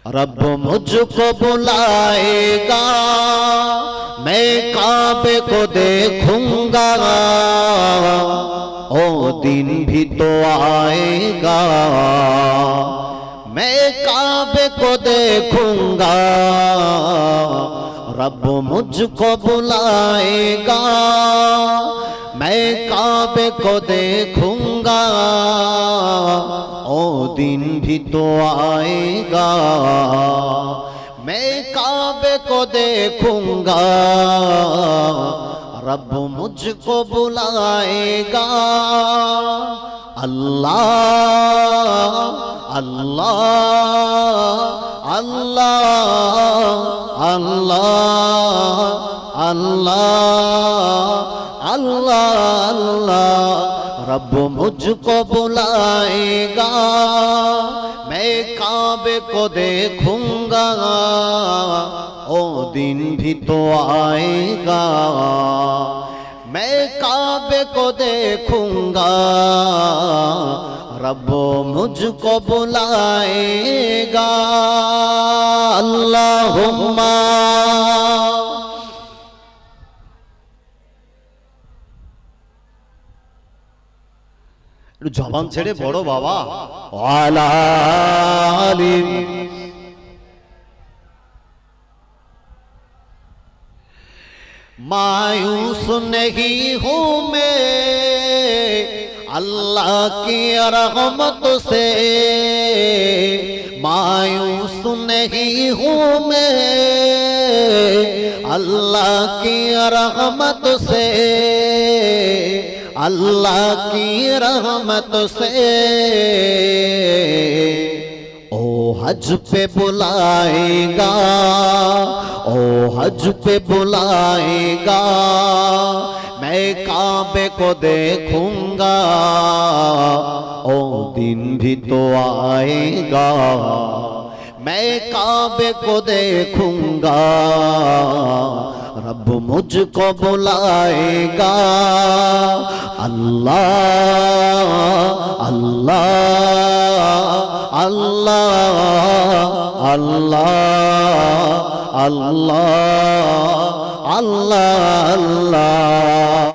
रब मुझको बुलाएगा, मैं काबे को देखूंगा, ओ दिन भी तो आएगा, मैं काबे को देखूंगा। रब मुझको बुलाएगा, मैं काबे को देखूंगा, ओ दिन भी तो आएगा, मैं काबे को देखूंगा। रब मुझको बुलाएगा। अल्लाह अल्लाह अल्लाह अल्लाह अल्लाह अल्लाह अल्लाह। रब मुझको बुलाएगा, मैं काबे को देखूंगा, ओ दिन भी तो आएगा, मैं काबे को देखूंगा। रब मुझको बुलाएगा। अल्लाहुम्मा জবান ছেড়ে বড় বাবা ওয়ালা আলি मायूस नहीं हूँ मैं अल्लाह की रहमत से, मायूस नहीं हूँ मैं अल्लाह की रहमत से, अल्लाह की रहमत से। ओ हज पे बुलाएगा, ओ हज पे बुलाएगा, मैं काबे को देखूंगा, ओ दिन भी तो आएगा, मैं काबे को देखूंगा। रब मुझको बुलाएगा। अल्लाह अल्लाह अल्लाह अल्लाह अल्लाह अल्लाह अल्लाह।